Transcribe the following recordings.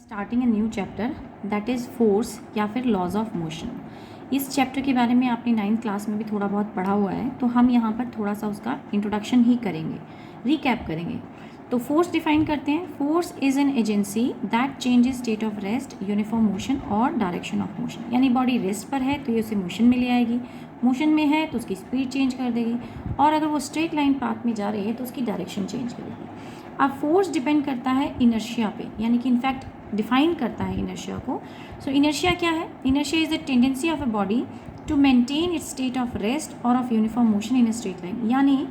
Starting a new chapter that is force या फिर laws of motion. इस chapter के बारे में आपने 9th क्लास में भी थोड़ा बहुत पढ़ा हुआ है, तो हम यहाँ पर थोड़ा सा उसका इंट्रोडक्शन ही करेंगे, रिकैप करेंगे। तो फोर्स डिफाइन करते हैं। Force is an agency that changes state of rest, uniform motion और डायरेक्शन ऑफ मोशन। यानी बॉडी रेस्ट पर है तो ये उसे मोशन में ले आएगी, मोशन में है तो उसकी स्पीड चेंज कर देगी, और अगर वो स्ट्रेट लाइन पाथ में जा रही है तो उसकी डायरेक्शन चेंज करेगी। अब फोर्स डिपेंड करता है इनर्शिया पे, यानी कि इनफैक्ट डिफाइन करता है इनर्शिया को। सो इनर्शिया क्या है? Inertia is the tendency of a body to maintain its state of rest और of uniform motion in a straight line. यानी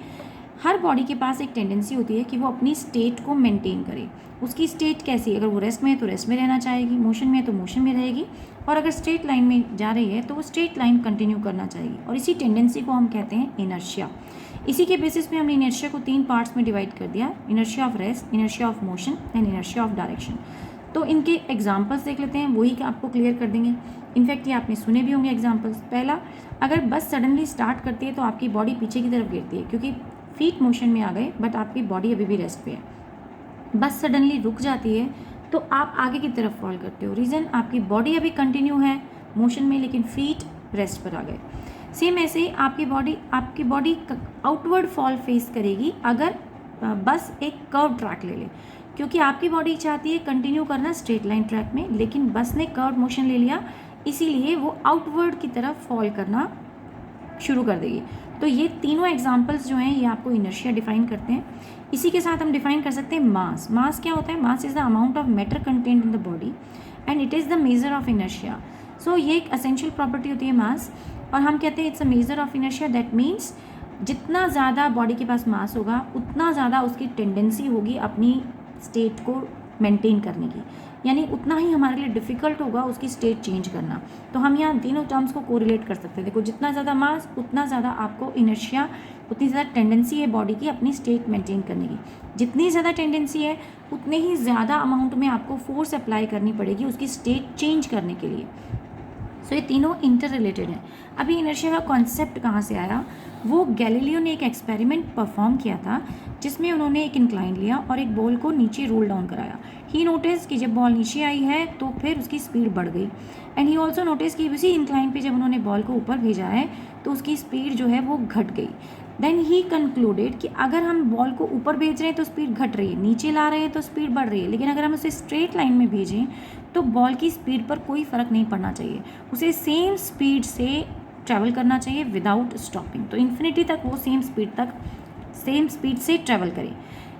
हर बॉडी के पास एक टेंडेंसी होती है कि वो अपनी स्टेट को मेंटेन करे। उसकी स्टेट कैसी? अगर वो रेस्ट में है तो रेस्ट में रहना चाहेगी, मोशन में है तो मोशन में रहेगी, और अगर स्ट्रेट लाइन में जा रही है तो वो स्ट्रेट लाइन कंटिन्यू करना चाहेगी, और इसी टेंडेंसी को हम कहते हैं इनर्शिया। इसी के बेसिस पे हमने इनर्शिया को 3 पार्ट्स में डिवाइड कर दिया: inertia of rest, inertia of motion and inertia of direction. तो इनके एग्जाम्पल्स देख लेते हैं, वही आपको क्लियर कर देंगे। इनफैक्ट ये आपने सुने भी होंगे एग्जाम्पल्स। पहला, अगर बस सडनली स्टार्ट करती है तो आपकी बॉडी पीछे की तरफ गिरती है क्योंकि फीट मोशन में आ गए बट आपकी बॉडी अभी भी रेस्ट पे है। बस सडनली रुक जाती है तो आप आगे की तरफ फॉल करते हो। रीज़न, आपकी बॉडी अभी कंटिन्यू है मोशन में लेकिन फीट रेस्ट पर आ गए। सेम ऐसे ही आपकी बॉडी आउटवर्ड फॉल फेस करेगी अगर बस एक कर्व ट्रैक ले ले, क्योंकि आपकी बॉडी चाहती है कंटिन्यू करना स्ट्रेट लाइन ट्रैक में, लेकिन बस ने कर्व मोशन ले लिया, इसीलिए वो आउटवर्ड की तरफ फॉल करना शुरू कर देगी। तो ये तीनों एग्जाम्पल्स जो हैं ये आपको इनर्शिया डिफाइन करते हैं। इसी के साथ हम डिफाइन कर सकते हैं मास। मास क्या होता है? Mass is the amount of matter content in the body and it is the measure of inertia. So ये एक असेंशियल प्रॉपर्टी होती है मास, और हम कहते हैं it's a major of inertia. That means जितना ज़्यादा बॉडी के पास मास होगा उतना ज़्यादा उसकी टेंडेंसी होगी अपनी स्टेट को मेंटेन करने की, यानी उतना ही हमारे लिए डिफ़िकल्ट होगा उसकी स्टेट चेंज करना। तो हम यहाँ तीनों टर्म्स को कोरिलेट कर सकते हैं। देखो, जितना ज़्यादा मास उतना ज़्यादा आपको इनर्शिया, उतनी ज़्यादा टेंडेंसी है बॉडी की अपनी स्टेट मेंटेन करने की। जितनी ज़्यादा टेंडेंसी है उतने ही ज़्यादा अमाउंट में आपको फोर्स अप्लाई करनी पड़ेगी उसकी स्टेट चेंज करने के लिए। सो ये तीनों इंटर रिलेटेड हैं। अभी इनर्शिया का कॉन्सेप्ट कहाँ से आया? वो गैलीलियो ने एक एक्सपेरिमेंट परफॉर्म किया था जिसमें उन्होंने एक इंक्लाइन लिया और एक बॉल को नीचे रोल डाउन कराया। ही नोटिस कि जब बॉल नीचे आई है तो फिर उसकी स्पीड बढ़ गई, एंड ही ऑल्सो नोटिस कि उसी इंक्लाइन पे जब उन्होंने बॉल को ऊपर भेजा है तो उसकी स्पीड जो है वो घट गई। देन ही कंक्लूडेड कि अगर हम बॉल को ऊपर भेज रहे हैं तो स्पीड घट रही है, नीचे ला रहे हैं तो स्पीड बढ़ रही है, लेकिन अगर हम उसे स्ट्रेट लाइन में भेजें तो बॉल की स्पीड पर कोई फ़र्क नहीं पड़ना चाहिए, उसे सेम स्पीड से ट्रैवल करना चाहिए विदाउट स्टॉपिंग। तो इन्फिनिटी तक वो सेम स्पीड से ट्रैवल करे।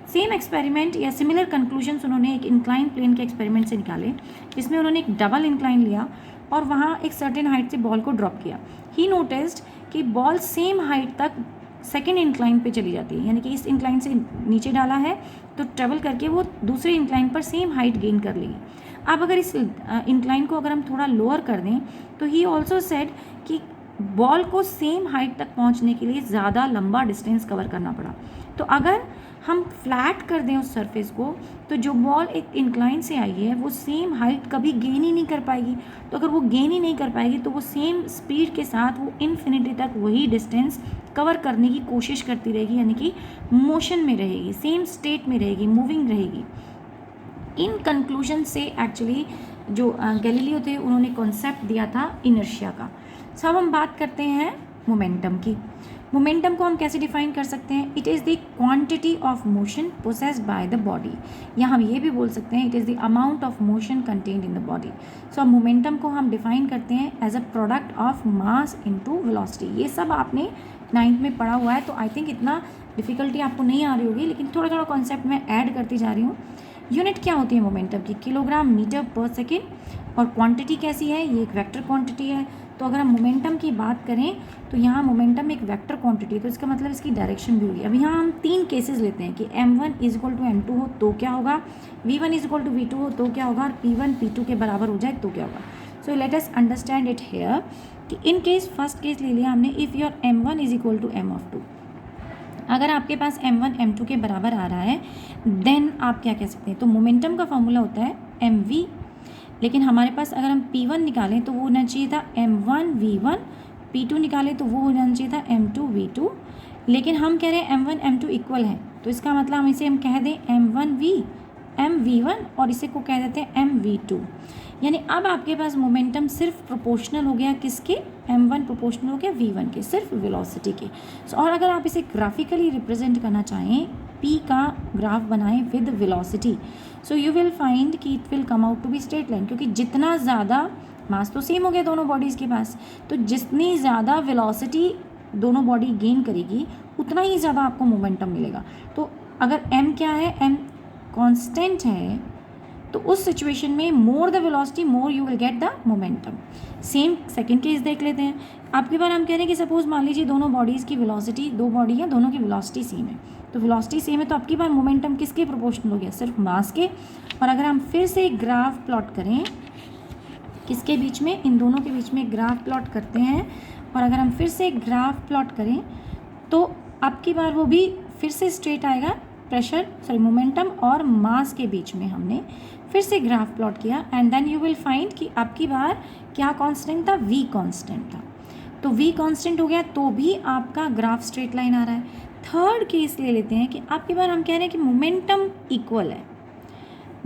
सेम एक्सपेरिमेंट या सिमिलर कंक्लूजन्स उन्होंने एक इंक्लाइन प्लेन के एक्सपेरिमेंट से निकाले, जिसमें उन्होंने एक डबल इंक्लाइन लिया और वहाँ एक सर्टेन हाइट से बॉल को ड्रॉप किया। ही नोटिस्ड कि बॉल सेम हाइट तक सेकेंड इंक्लाइन पे चली जाती है, यानी कि इस इंक्लाइन से नीचे डाला है तो ट्रेवल करके वो दूसरे इंक्लाइन पर सेम हाइट गेन कर लेगी। अब अगर इस इंक्लाइन को अगर हम थोड़ा लोअर कर दें तो ही ऑल्सो सेड कि बॉल को सेम हाइट तक पहुंचने के लिए ज़्यादा लंबा डिस्टेंस कवर करना पड़ा। तो अगर हम फ्लैट कर दें उस सरफेस को तो जो बॉल एक इंक्लाइन से आई है वो सेम हाइट कभी गेन ही नहीं कर पाएगी। तो अगर वो गेन ही नहीं कर पाएगी तो वो सेम स्पीड के साथ वो इन्फिनिटी तक वही डिस्टेंस कवर करने की कोशिश करती रहेगी, यानी कि मोशन में रहेगी, सेम स्टेट में रहेगी, मूविंग रहेगी। इन कंक्लूजन से एक्चुअली जो गैलीलियो थे उन्होंने कॉन्सेप्ट दिया था इनर्शिया का। सब हम बात करते हैं मोमेंटम की। मोमेंटम को हम कैसे डिफाइन कर सकते हैं? It is the quantity of motion possessed by the body, या हम ये भी बोल सकते हैं it is the amount of motion contained in the body. So momentum को हम डिफाइन करते हैं as a product of mass into velocity. ये सब आपने 9th में पढ़ा हुआ है, तो आई थिंक इतना डिफ़िकल्टी आपको नहीं आ रही होगी, लेकिन थोड़ा थोड़ा कॉन्सेप्ट मैं ऐड करती जा रही हूँ। यूनिट क्या होती है मोमेंटम की? Kilogram metre per second. और क्वांटिटी कैसी है? ये एक वेक्टर क्वांटिटी है। तो अगर हम मोमेंटम की बात करें तो यहाँ मोमेंटम एक वेक्टर क्वांटिटी है, तो इसका मतलब इसकी डायरेक्शन भी होगी। अब यहाँ हम 3 केसेस लेते हैं कि m1 is equal to m2 हो तो क्या होगा, v1 is equal to v2 हो तो क्या होगा, और p1 p2 के बराबर हो जाए तो क्या होगा। So let us understand it here कि इन केस फर्स्ट केस ले लिया हमने, if your m1 is equal to m of 2, अगर आपके पास m1 m2 के बराबर आ रहा है देन आप क्या कह सकते हैं? तो मोमेंटम का फॉर्मूला होता है mv, लेकिन हमारे पास अगर हम p1 निकालें तो वो होना चाहिए था m1 v1, p2 निकालें तो वो होना चाहिए था m2 v2, लेकिन हम कह रहे हैं m1 m2 इक्वल है, तो इसका मतलब हम कह दें m1 v mv1 और इसे को कह देते हैं mv2। यानी अब आपके पास मोमेंटम सिर्फ प्रोपोर्शनल हो गया किसके, m1 प्रोपोर्शनल हो गया v1 के, सिर्फ वेलोसिटी के। और अगर आप इसे ग्राफिकली रिप्रेजेंट करना चाहें, p का ग्राफ बनाएं with velocity, so you will find कि it will come out to be straight line, क्योंकि जितना ज़्यादा मास तो सेम हो गया दोनों बॉडीज़ के पास, तो जितनी ज़्यादा वेलोसिटी दोनों बॉडी गेन करेगी उतना ही ज़्यादा आपको मोमेंटम मिलेगा। तो अगर m क्या है, m कांस्टेंट है, तो उस सिचुएशन में more the velocity more you will get the momentum. Same second case देख लेते हैं। आपके बार हम कह रहे हैं कि सपोज मान लीजिए दोनों बॉडीज़ की वेलोसिटी, दो बॉडी है दोनों की वेलोसिटी सेम है, तो वेलोसिटी सेम है तो आपकी बार मोमेंटम किसके प्रोपोर्शनल हो गया, सिर्फ मास के। और अगर हम फिर से एक ग्राफ प्लॉट करें किसके बीच में, इन दोनों के बीच में एक ग्राफ प्लॉट करते हैं, और अगर हम फिर से एक ग्राफ प्लॉट करें तो आपकी बार वो भी फिर से स्ट्रेट आएगा, मोमेंटम और मास के बीच में हमने फिर से ग्राफ प्लॉट किया, and then you will find कि आपकी बार क्या कांस्टेंट था, v कांस्टेंट था। तो v कांस्टेंट हो गया तो भी आपका ग्राफ स्ट्रेट लाइन आ रहा है। थर्ड केस ले लेते हैं कि आपकी बार हम कह रहे हैं कि मोमेंटम इक्वल है,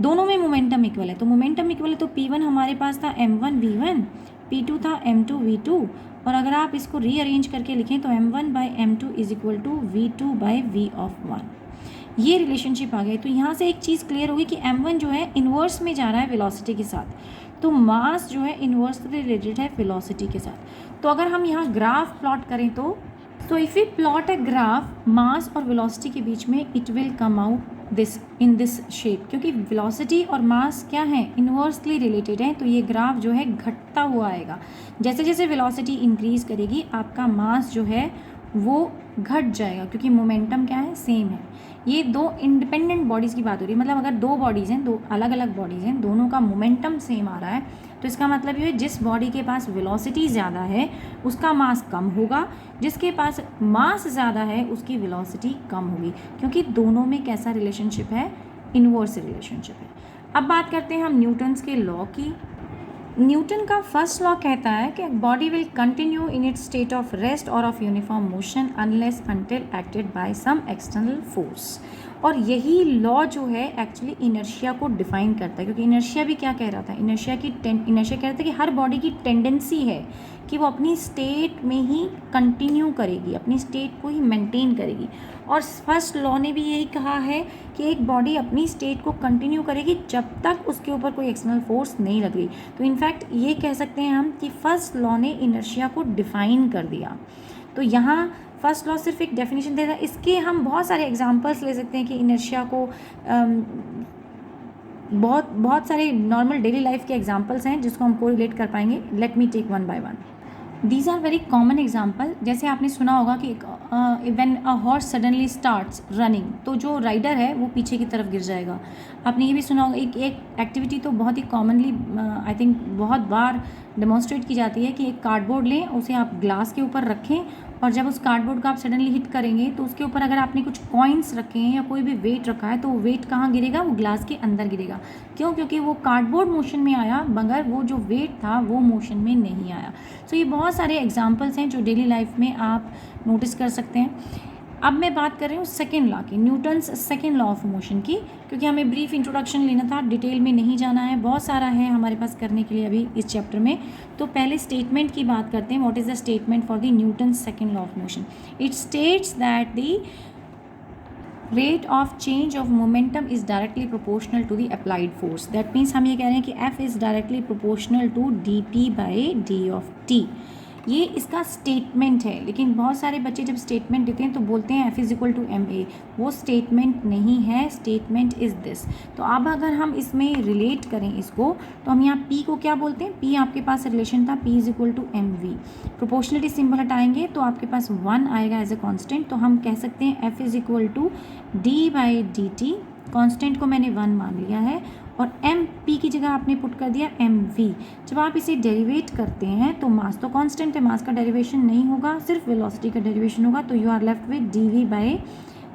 दोनों में मोमेंटम इक्वल है। तो मोमेंटम इक्वल है तो p1 हमारे पास था m1 v1, p2 था m2 v2, और अगर आप इसको रीअरेंज करके लिखें तो m1 by m2 is equal to v2 by v of 1। ये रिलेशनशिप आ गई। तो यहाँ से एक चीज़ क्लियर होगी कि m1 जो है इन्वर्स में जा रहा है वेलोसिटी के साथ, तो मास जो है इन्वर्सली रिलेटेड है वेलोसिटी के साथ। तो अगर हम यहाँ ग्राफ प्लॉट करें तो if we plot a graph mass और वेलोसिटी के बीच में, it will come out this in this shape, क्योंकि वेलोसिटी और मास क्या है, इन्वर्सली रिलेटेड है। तो ये ग्राफ जो है घटता हुआ आएगा, जैसे जैसे वेलोसिटी इंक्रीज करेगी आपका मास जो है वो घट जाएगा, क्योंकि मोमेंटम क्या है, सेम है। ये दो इंडिपेंडेंट बॉडीज़ की बात हो रही है, मतलब अगर दो बॉडीज़ हैं, दो अलग अलग बॉडीज़ हैं, दोनों का मोमेंटम सेम आ रहा है, तो इसका मतलब ये है जिस बॉडी के पास वेलोसिटी ज़्यादा है उसका मास कम होगा, जिसके पास मास ज़्यादा है उसकी वेलोसिटी कम होगी, क्योंकि दोनों में कैसा रिलेशनशिप है, इन्वर्स रिलेशनशिप है। अब बात करते हैं हम न्यूटन्स के लॉ की। न्यूटन का फर्स्ट लॉ कहता है कि body will continue in its state of rest और of uniform motion unless until acted by some external force. और यही लॉ जो है एक्चुअली इनर्शिया को डिफाइन करता है, क्योंकि इनर्शिया भी क्या कह रहा था, इनर्शिया कह रहा था कि हर बॉडी की टेंडेंसी है कि वो अपनी स्टेट में ही कंटिन्यू करेगी, अपनी स्टेट को ही मेंटेन करेगी। और फर्स्ट लॉ ने भी यही कहा है कि एक बॉडी अपनी स्टेट को कंटिन्यू करेगी जब तक उसके ऊपर कोई एक्सटर्नल फोर्स नहीं लग रही। तो इनफैक्ट ये कह सकते हैं हम कि फर्स्ट लॉ ने इनर्शिया को डिफाइन कर दिया। तो यहाँ फर्स्ट लॉ सिर्फ एक डेफिनेशन देता है, इसके हम बहुत सारे एग्जांपल्स ले सकते हैं कि इनर्शिया को बहुत सारे नॉर्मल डेली लाइफ के एग्जांपल्स हैं जिसको हम कोरिलेट कर पाएंगे। Let me take one by one. These are very common example. जैसे आपने सुना होगा कि when a horse suddenly starts running, तो जो राइडर है वो पीछे की तरफ गिर जाएगा। आपने ये भी सुना होगा, एक एक्टिविटी तो बहुत ही कॉमनली आई थिंक बहुत बार डेमोन्स्ट्रेट की जाती है कि एक कार्डबोर्ड लें, उसे आप ग्लास के ऊपर रखें, और जब उस कार्डबोर्ड को आप सडनली हिट करेंगे तो उसके ऊपर अगर आपने कुछ कॉइन्स रखे हैं या कोई भी वेट रखा है तो वो वेट कहाँ गिरेगा, वो ग्लास के अंदर गिरेगा। क्यों? क्योंकि वो कार्डबोर्ड मोशन में आया मगर वो जो वेट था वो मोशन में नहीं आया। सो ये बहुत सारे एग्जांपल्स हैं जो डेली लाइफ में आप नोटिस कर सकते हैं। अब मैं बात कर रही हूँ सेकेंड लॉ की, Newton's second law of motion की, क्योंकि हमें ब्रीफ इंट्रोडक्शन लेना था, डिटेल में नहीं जाना है, बहुत सारा है हमारे पास करने के लिए अभी इस चैप्टर में। तो पहले स्टेटमेंट की बात करते हैं। What is the statement for the Newton's second law of motion? It states that the rate of change of momentum is directly proportional to the applied force. That means हम ये कह रहे हैं कि F is directly proportional to dp by d of t। ये इसका statement है, लेकिन बहुत सारे बच्चे जब स्टेटमेंट देते हैं तो बोलते हैं F is equal to ma। वो स्टेटमेंट नहीं है, स्टेटमेंट इज़ दिस। तो अब अगर हम इसमें रिलेट करें इसको, तो हम यहाँ P को क्या बोलते हैं? P आपके पास रिलेशन था P is equal to mv। Proportionality symbol हटाएंगे तो आपके पास 1 आएगा एज ए कॉन्स्टेंट। तो हम कह सकते हैं F is equal to d by D T. Constant को मैंने 1 मान लिया है, और एम पी की जगह आपने पुट कर दिया एम वी। जब आप इसे डेरिवेट करते हैं तो मास तो कांस्टेंट है, मास का डेरिवेशन नहीं होगा, सिर्फ वेलोसिटी का डेरिवेशन होगा। तो you are left with D V by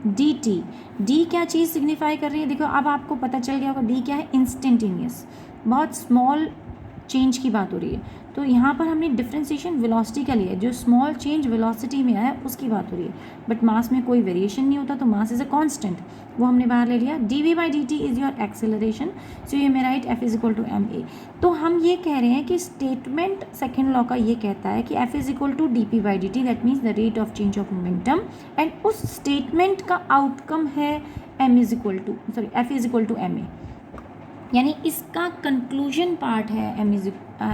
D T. डी क्या चीज़ सिग्निफाई कर रही है? देखो अब आपको पता चल गया होगा डी क्या है, इंस्टेंटेनियस। बहुत स्मॉल चेंज की बात हो रही है। तो यहाँ पर हमने डिफ्रेंसिएशन वेलोसिटी का लिया है, जो स्मॉल चेंज वेलोसिटी में आया उसकी बात हो रही है, बट मास में कोई वेरिएशन नहीं होता, तो मास इज अ कांस्टेंट, वो हमने बाहर ले लिया। dv/dt is your acceleration, so ये मैं write f is equal to ma। तो हम ये कह रहे हैं कि स्टेटमेंट सेकेंड लॉ का ये कहता है कि f is equal to dp/dt, that means the rate of change of momentum, and उस स्टेटमेंट का आउटकम है f is equal to ma, यानी इसका कंक्लूजन पार्ट है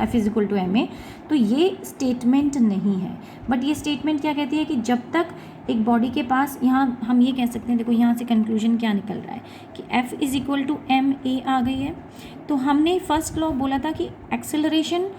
F is equal to M A. तो ये स्टेटमेंट नहीं है, बट ये स्टेटमेंट क्या कहती है कि जब तक एक बॉडी के पास, यहाँ हम ये कह सकते हैं, देखो यहाँ से कंक्लूजन क्या निकल रहा है कि F is equal to M A आ गई है। तो हमने फर्स्ट लॉ बोला था कि एक्सेलरेशन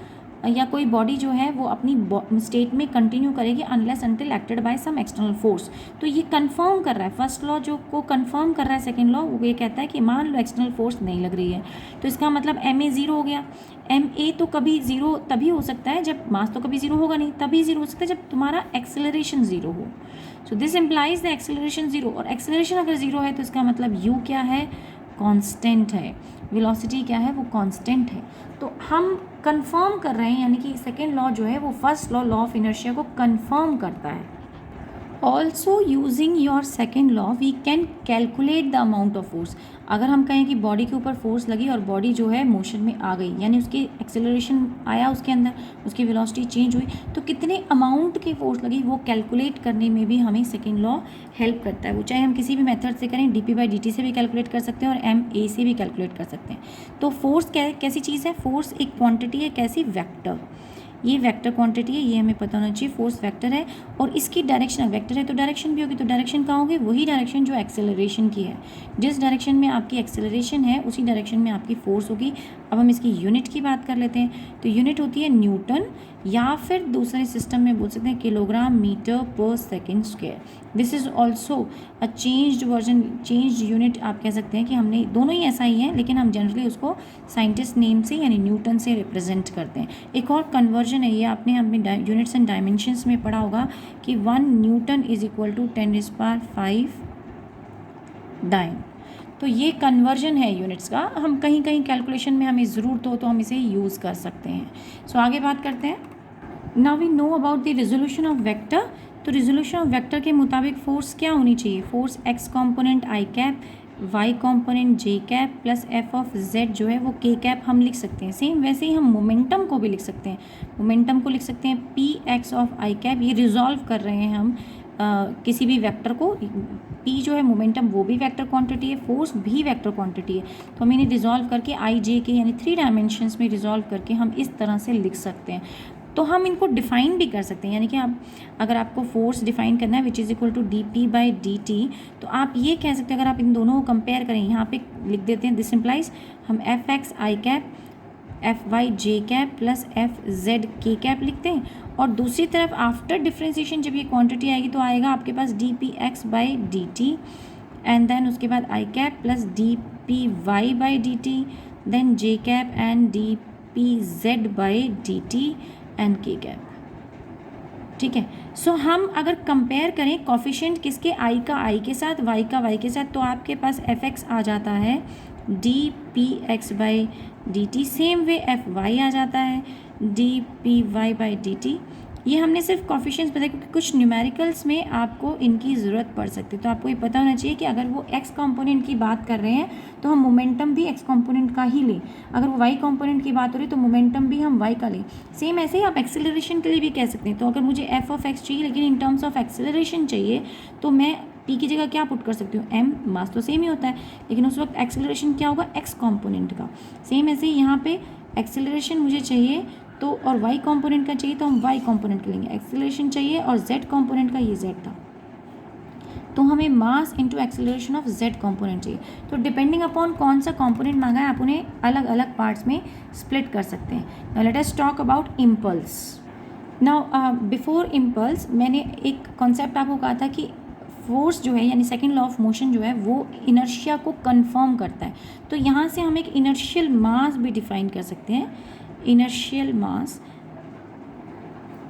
या कोई बॉडी जो है वो अपनी स्टेट में कंटिन्यू करेगी unless until acted by some external force. तो ये कंफर्म कर रहा है, फर्स्ट लॉ जो को कंफर्म कर रहा है सेकंड लॉ, वो ये कहता है कि मान लो एक्सटर्नल फोर्स नहीं लग रही है, तो इसका मतलब एम ए ज़ीरो हो गया। एम ए तो कभी ज़ीरो तभी हो सकता है जब मास तो कभी ज़ीरो होगा नहीं, तभी ज़ीरो हो सकता है जब तुम्हारा एक्सेलरेशन ज़ीरो हो। So this implies the acceleration zero, और एक्सेलरेशन अगर ज़ीरो है तो इसका मतलब यू क्या है, कांस्टेंट है, वेलोसिटी क्या है, वो कांस्टेंट है। तो हम कंफर्म कर रहे हैं, यानी कि सेकेंड लॉ जो है वो फर्स्ट लॉ ऑफ इनर्शिया को कंफर्म करता है। Also using your second law we can calculate the amount of force. अगर हम कहें कि बॉडी के ऊपर फोर्स लगी और बॉडी जो है मोशन में आ गई, यानी उसकी एक्सेलरेशन आया उसके अंदर, उसकी वेलोसिटी चेंज हुई, तो कितने अमाउंट की फोर्स लगी वो कैलकुलेट करने में भी हमें सेकेंड लॉ हेल्प करता है। वो चाहे हम किसी भी मेथड से करें, dp/dt से भी कैलकुलेट कर सकते हैं और ma से भी कैलकुलेट कर सकते हैं। तो फोर्स कैसी चीज़ है, फोर्स एक क्वांटिटी है, कैसी, वेक्टर, ये वेक्टर क्वांटिटी है, ये हमें पता होना चाहिए। फोर्स वेक्टर है और इसकी डायरेक्शन, वेक्टर है तो डायरेक्शन भी होगी, तो डायरेक्शन कहाँ होगी, वही डायरेक्शन जो एक्सेलरेशन की है। जिस डायरेक्शन में आपकी एक्सेलरेशन है उसी डायरेक्शन में आपकी फोर्स होगी। अब हम इसकी यूनिट की बात कर लेते हैं, तो यूनिट होती है न्यूटन, या फिर दूसरे सिस्टम में बोल सकते हैं kilogram metre per second square. This is also a changed version, changed unit आप कह सकते हैं कि हमने दोनों ही ऐसा ही है, लेकिन हम जनरली उसको साइंटिस्ट नेम से यानी न्यूटन से रिप्रेजेंट करते हैं। एक और कन्वर्जन है, ये आपने अपने यूनिट्स एंड डायमेंशंस में पढ़ा होगा कि 1 newton is equal to 10⁵ dyne. तो ये कन्वर्जन है यूनिट्स का, हम कहीं कहीं कैलकुलेशन में हमें ज़रूरत हो तो हम इसे यूज़ कर सकते हैं। सो आगे बात करते हैं। Now we know about the resolution of vector. तो रिजोल्यूशन ऑफ वेक्टर के मुताबिक फोर्स क्या होनी चाहिए, force X component I cap, Y component J cap plus F of Z जो है वो के कैप हम लिख सकते हैं। सेम वैसे ही हम मोमेंटम को भी लिख सकते हैं, मोमेंटम को लिख सकते हैं P x of I cap. ये रिजॉल्व कर रहे हैं हम किसी भी वेक्टर को, पी जो है मोमेंटम वो भी वेक्टर क्वांटिटी है, फोर्स भी वेक्टर क्वांटिटी है, तो हम इन्हें रिजॉल्व करके आई जे के यानी 3 डायमेंशंस में रिजॉल्व करके हम इस तरह से लिख सकते हैं। तो हम इनको डिफाइन भी कर सकते हैं, यानी कि आप अगर आपको फोर्स डिफाइन करना है which is equal to dp/dt, तो आप ये कह सकते हैं, अगर आप इन दोनों को कंपेयर करें, यहाँ पे लिख देते हैं दिस इम्प्लाइज, हम एफ एक्स आई कैप, एफ वाई जे कैप प्लस एफ जेड के कैप लिखते हैं, और दूसरी तरफ आफ्टर डिफ्रेंसिएशन जब ये क्वांटिटी आएगी तो आएगा आपके पास dpx/dt, एंड देन उसके बाद I cap plus dpy/dt, then J cap and dpz/dt and K cap. ठीक है, सो हम अगर कंपेयर करें कॉफिशिएंट किसके, आई का आई के साथ, वाई का वाई के साथ, तो आपके पास एफ एक्स आ जाता है dpx/dt, same way F Y आ जाता है dpy/dt। ये हमने सिर्फ कॉफिशिएंट्स बताया क्योंकि कुछ न्यूमेरिकल्स में आपको इनकी ज़रूरत पड़ सकती है, तो आपको ये पता होना चाहिए कि अगर वो एक्स कंपोनेंट की बात कर रहे हैं तो हम मोमेंटम भी एक्स कंपोनेंट का ही लें, अगर वो वाई कंपोनेंट की बात हो रही है तो मोमेंटम भी हम वाई का लें। सेम ऐसे ही आप एक्सेलरेशन के लिए भी कह सकते हैं, तो अगर मुझे एफ ऑफ एक्स चाहिए लेकिन इन टर्म्स ऑफ एक्सेलरेशन चाहिए तो मैं पी की जगह क्या पुट कर सकती हूँ, एम, मास तो सेम ही होता है, लेकिन उस वक्त एक्सेलरेशन क्या होगा, एक्स कंपोनेंट का। सेम ऐसे ही यहाँ पे एक्सेलरेशन मुझे चाहिए तो, और y कंपोनेंट का चाहिए तो हम y कंपोनेंट का लेंगे, एक्सेलरेशन चाहिए और z कंपोनेंट का ये z था, तो हमें mass into acceleration of z component चाहिए। तो डिपेंडिंग अपॉन कौन सा कंपोनेंट मांगा है आप उन्हें अलग अलग पार्ट्स में स्प्लिट कर सकते हैं। Now let us talk about impulse. Now before impulse मैंने एक कॉन्सेप्ट आपको कहा था कि फोर्स जो है यानी सेकेंड लॉ ऑफ मोशन जो है वो इनर्शिया को कंफर्म करता है, तो यहाँ से हम एक इनर्शियल मास भी डिफाइन कर सकते हैं। इनर्शियल मास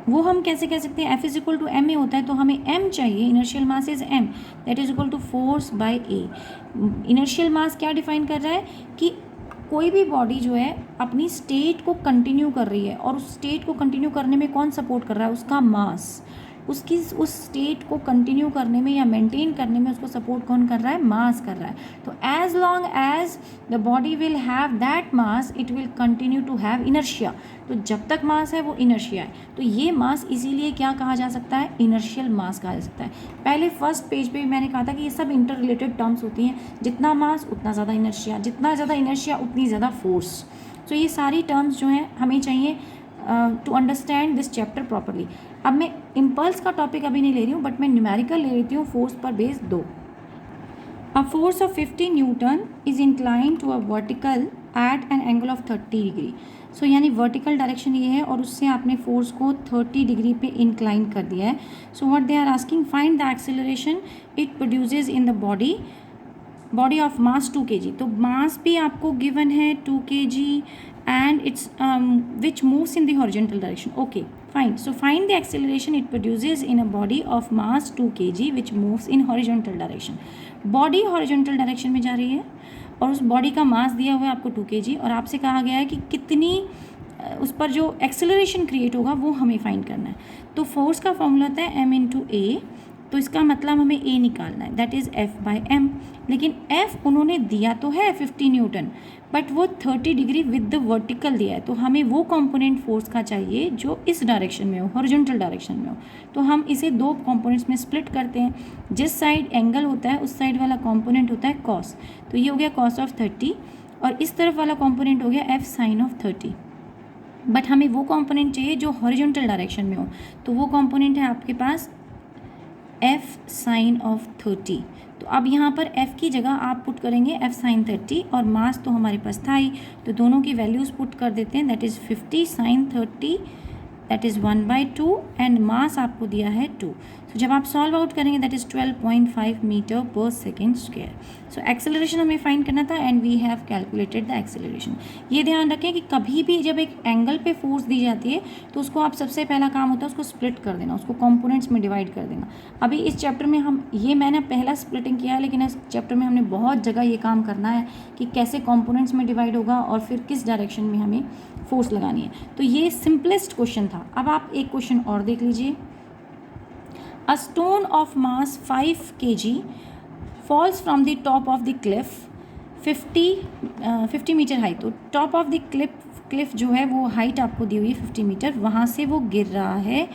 वो हम कैसे कह सकते हैं, F is equal to M A होता है, तो हमें m चाहिए, inertial mass is m, that is equal to force by a। Inertial mass क्या डिफाइन कर रहा है कि कोई भी बॉडी जो है अपनी स्टेट को कंटिन्यू कर रही है, और उस स्टेट को कंटिन्यू करने में कौन सपोर्ट कर रहा है? उसका मास। उसकी उस स्टेट को कंटिन्यू करने में या मेंटेन करने में उसको सपोर्ट कौन कर रहा है? मास कर रहा है। तो as long as the body will have that mass it will continue to have inertia. तो जब तक मास है वो इनर्शिया है। तो ये मास इसीलिए क्या कहा जा सकता है? इनर्शियल मास कहा जा सकता है। पहले फर्स्ट पेज पे भी मैंने कहा था कि ये सब इंटर रिलेटेड टर्म्स होती हैं। जितना मास उतना ज़्यादा इनर्शिया, जितना ज़्यादा इनर्शिया उतनी ज़्यादा फोर्स। तो ये सारी टर्म्स जो हैं हमें चाहिए to understand this chapter properly. अब मैं इम्पल्स का टॉपिक अभी नहीं ले रही हूँ, बट मैं न्यूमेरिकल ले लेती हूँ फोर्स पर base 2। A force of 50 newton is incline to a vertical at an angle of 30 degree. So यानी वर्टिकल डायरेक्शन ये है और उससे आपने फोर्स को 30 डिग्री पे इंक्लाइन कर दिया है। So what they are asking, find the acceleration it produces in the body of mass 2 kg। तो मास भी आपको गिवन है 2 kg and it's which moves in the horizontal direction. Okay, fine. So find the acceleration it produces in a body of mass 2 kg which moves in horizontal direction. Body horizontal direction में जा रही है और उस body का मास दिया हुआ है आपको 2 kg, और आपसे कहा गया है कि कितनी उस पर जो एक्सेलरेशन क्रिएट होगा वो हमें फाइंड करना है। तो फोर्स का फॉर्मूला होता है m/a। तो इसका मतलब हमें a निकालना है, दैट इज़ F/m। लेकिन F उन्होंने दिया तो है 50 न्यूटन, बट वो 30 डिग्री विद द वर्टिकल दिया है। तो हमें वो कंपोनेंट फोर्स का चाहिए जो इस डायरेक्शन में हो, हॉरिजॉन्टल डायरेक्शन में हो। तो हम इसे 2 कंपोनेंट्स में स्प्लिट करते हैं। जिस साइड एंगल होता है उस साइड वाला कंपोनेंट होता है कॉस। तो ये हो गया कॉस ऑफ 30, और इस तरफ वाला कंपोनेंट हो गया F sin ऑफ 30। बट हमें वो कंपोनेंट चाहिए जो हॉरिजॉन्टल डायरेक्शन में हो। तो वो कंपोनेंट है आपके पास F sin ऑफ 30। तो अब यहाँ पर F की जगह आप पुट करेंगे F sin 30, और मास तो हमारे पास था ही, तो दोनों की वैल्यूज़ पुट कर देते हैं। That is 50 sin 30, that is 1/2, and mass आपको दिया है 2। सो जब आप सॉल्व आउट करेंगे that is 12.5 metre per second square. So acceleration हमें फाइंड करना था and we have calculated the acceleration. ये ध्यान रखें कि कभी भी जब एक एंगल पे फोर्स दी जाती है तो उसको आप सबसे पहला काम होता है उसको स्प्लिट कर देना, उसको कंपोनेंट्स में डिवाइड कर देना। अभी इस चैप्टर में मैंने पहला स्प्लिटिंग किया है, लेकिन इस चैप्टर में हमने बहुत जगह ये काम करना है कि कैसे कंपोनेंट्स में डिवाइड होगा और फिर किस डायरेक्शन में हमें फोर्स लगानी है। तो ये सिंपलेस्ट क्वेश्चन था। अब आप एक क्वेश्चन और देख लीजिए। A stone of mass 5 kg falls from the top of the cliff 50 metre height. तो टॉप ऑफ द क्लिफ जो है वो हाइट आपको दी हुई है 50 मीटर, वहाँ से वो गिर रहा है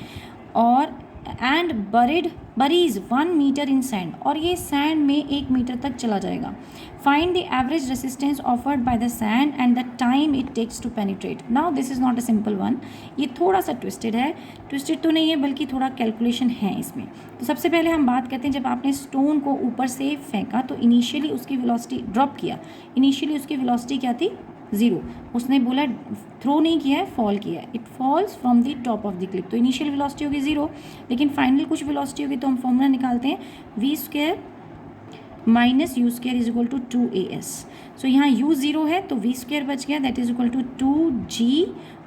और and buries 1 metre in sand, और ये सैंड में 1 मीटर तक चला जाएगा। Find the average resistance offered by the sand and the time it takes to penetrate. Now this is not a simple one, ये थोड़ा सा ट्विस्टेड है। ट्विस्टेड तो नहीं है बल्कि थोड़ा कैलकुलेशन है इसमें। तो सबसे पहले हम बात करते हैं, जब आपने स्टोन को ऊपर से फेंका तो इनिशियली उसकी वेलोसिटी ड्रॉप किया, इनिशियली उसकी वेलोसिटी क्या थी? 0। उसने बोला थ्रो नहीं किया है, फॉल किया है। It falls from the top of the Cliff, तो इनिशियल वेलोसिटी होगी 0, लेकिन फाइनल कुछ वेलोसिटी होगी। तो हम फॉर्मूला निकालते हैं v² minus u² is equal to 2as। So यहाँ u 0 है तो v² बच गया, that is equal to 2g,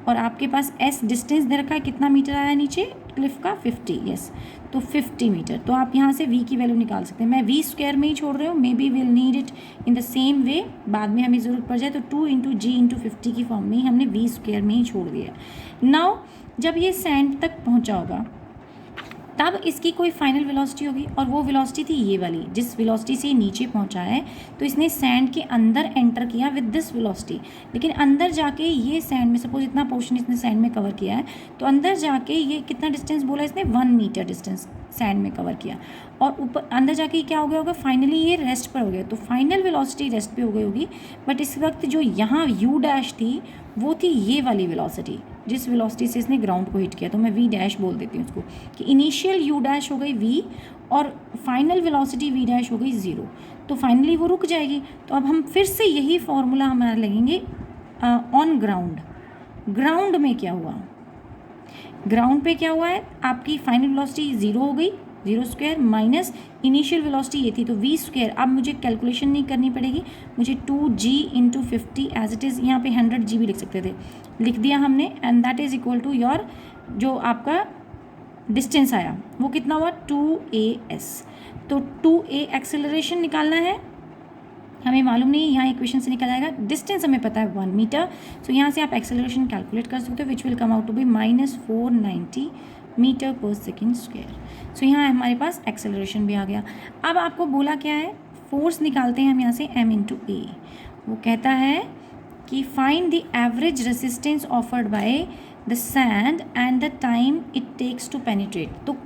और आपके पास s डिस्टेंस दे रखा है, कितना मीटर आया नीचे क्लिफ का? 50, यस। तो 50 मीटर। तो आप यहाँ से v की वैल्यू निकाल सकते हैं। मैं v² में ही छोड़ रही हूँ, may be will need it in the same way, बाद में हमें ज़रूरत पड़ जाए तो 2 × g × 50 की फॉर्म में ही हमने v² में ही छोड़ दिया। नाउ जब ये सैंड तक पहुँचा होगा तब इसकी कोई फाइनल वेलोसिटी होगी, और वो वेलोसिटी थी ये वाली, जिस वेलोसिटी से नीचे पहुंचा है। तो इसने सैंड के अंदर एंटर किया विद दिस वेलोसिटी, लेकिन अंदर जाके ये सैंड में, सपोज इतना पोर्शन इसने सैंड में कवर किया है, तो अंदर जाके ये कितना डिस्टेंस बोला इसने? 1 मीटर डिस्टेंस सैंड में कवर किया, और ऊपर अंदर जाके क्या हो गया होगा? फाइनली ये रेस्ट पर हो गया। तो फाइनल वेलोसिटी रेस्ट पे हो गई होगी, बट इस वक्त जो यहाँ u' थी वो थी ये वाली वेलोसिटी, जिस वेलोसिटी से इसने ग्राउंड को हिट किया। तो मैं v' बोल देती हूँ उसको, कि इनिशियल u' हो गई v और फाइनल वेलोसिटी v' हो गई 0। तो फाइनली वो रुक जाएगी। तो अब हम फिर से यही फॉर्मूला हमारा लगेंगे ऑन ग्राउंड। ग्राउंड में क्या हुआ? ग्राउंड पे क्या हुआ है? आपकी फाइनल वेलोसिटी 0 हो गई, 0² माइनस इनिशियल वेलोसिटी ये थी, तो v²। अब मुझे कैलकुलेशन नहीं करनी पड़ेगी, मुझे 2g × 50 एज इट इज़, यहाँ पे 100g भी लिख सकते थे, लिख दिया हमने, and that is equal to your जो आपका डिस्टेंस आया वो कितना हुआ? 2as। तो 2a एक्सेलरेशन निकालना है, हमें मालूम नहीं, यहाँ इक्वेशन से निकल आएगा। डिस्टेंस हमें पता है 1 मीटर, सो यहाँ से आप एक्सेलरेशन कैलकुलेट कर सकते हो, which will come out to be -490 metre per second square. So यहाँ हमारे पास एक्सेलरेशन भी आ गया। अब आपको बोला क्या है, फोर्स निकालते हैं हम यहाँ से m इंटू ए। वो कहता है कि find the average resistance offered by the sand and the time it takes to penetrate. तो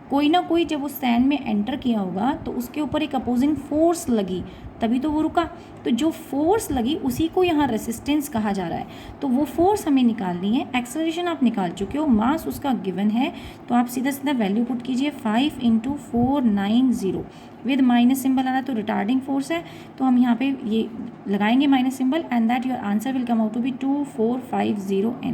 कोई ना कोई जब उस सैंड में एंटर किया होगा तो उसके ऊपर एक अपोजिंग फोर्स लगी, तभी तो वो रुका। तो जो फोर्स लगी उसी को यहाँ रेसिस्टेंस कहा जा रहा है। तो वो फोर्स हमें निकालनी है। एक्सेलरेशन आप निकाल चुके हो, मास उसका गिवन है, तो आप सीधा सीधा वैल्यू पुट कीजिए 5 × 490 विद माइनस सिंबल आ रहा है, तो रिटार्डिंग फोर्स है, तो हम यहाँ पे ये लगाएंगे minus symbol, and that your answer will come out to be 2450 N।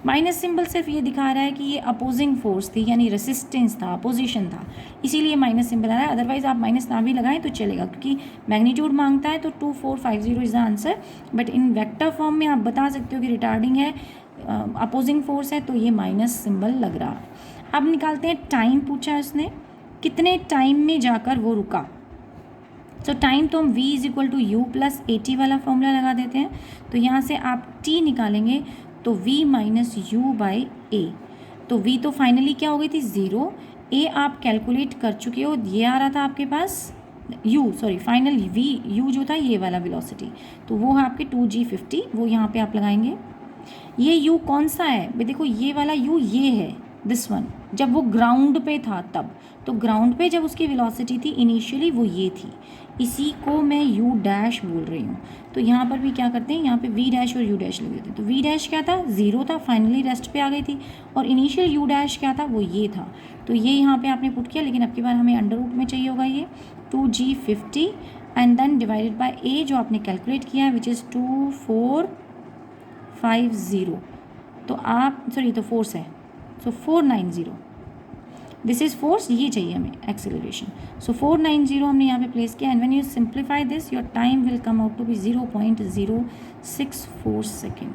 Minus symbol सिर्फ ये दिखा रहा है कि ये अपोजिंग फोर्स थी, यानी रेसिस्टेंस था, अपोजिशन था, इसीलिए माइनस सिंबल आ रहा है। अदरवाइज आप माइनस ना भी लगाएं तो चलेगा, क्योंकि मैग्नीट्यूड मांगता है, तो 2450 is the answer. But in vector form में आप बता सकते हो कि रिटार्डिंग है, अपोजिंग फोर्स है, तो ये माइनस सिंबल लग रहा। अब निकालते हैं टाइम, पूछा है उसने कितने टाइम में जाकर वो रुका। तो टाइम तो हम v = u + at वाला फॉर्मूला लगा देते हैं। तो यहाँ से आप t निकालेंगे तो v - u/a। तो v तो फाइनली क्या हो गई थी 0, a आप कैलकुलेट कर चुके हो, ये आ रहा था आपके पास फाइनल u जो था ये वाला वेलोसिटी, तो वो है आपके 2g50, वो यहाँ पे आप लगाएंगे। ये u कौन सा है भाई, देखो ये वाला u ये है, दिस वन, जब वो ग्राउंड पे था तब, तो ग्राउंड पे जब उसकी वेलोसिटी थी इनिशियली वो ये थी, इसी को मैं u डैश बोल रही हूँ। तो यहाँ पर भी क्या करते हैं, यहाँ पे v डैश और u डैश लिख देते हैं। तो v डैश क्या था, 0 था, फाइनली रेस्ट पे आ गई थी, और इनिशियल u डैश क्या था, वो ये था। तो ये यहाँ पे आपने पुट किया, लेकिन अब की बार हमें अंडर रूट में चाहिए होगा ये 2g50 and then divided by a जो आपने कैलकुलेट किया है, विच इज़ 2450। तो आप तो फोर्स है, सो 490, दिस इज फोर्स, ये चाहिए हमें एक्सेलरेशन। सो 490 हमने यहाँ पे प्लेस किया, and when you simplify this your time will come out to be 0.064 second.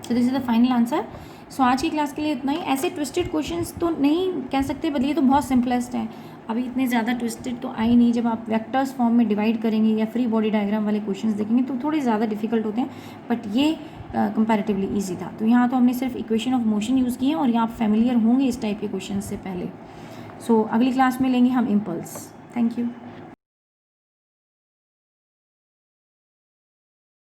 So this is the final answer. So आज की क्लास के लिए इतना ही। ऐसे ट्विस्टेड क्वेश्चंस तो नहीं कह सकते, बल्कि ये तो बहुत सिंपलेस्ट है। अभी इतने ज़्यादा ट्विस्टेड तो आई नहीं। जब आप वेक्टर्स फॉर्म में डिवाइड करेंगे या फ्री बॉडी डायग्राम वाले क्वेश्चंस देखेंगे तो थोड़े ज़्यादा डिफिकल्ट होते हैं, बट ये कंपैरेटिवली इजी था। तो यहाँ तो हमने सिर्फ इक्वेशन ऑफ मोशन यूज़ किए हैं, और यहाँ आप फेमिलियर होंगे इस टाइप के क्वेश्चन से पहले। सो अगली क्लास में लेंगे हम इम्पल्स। Thank you.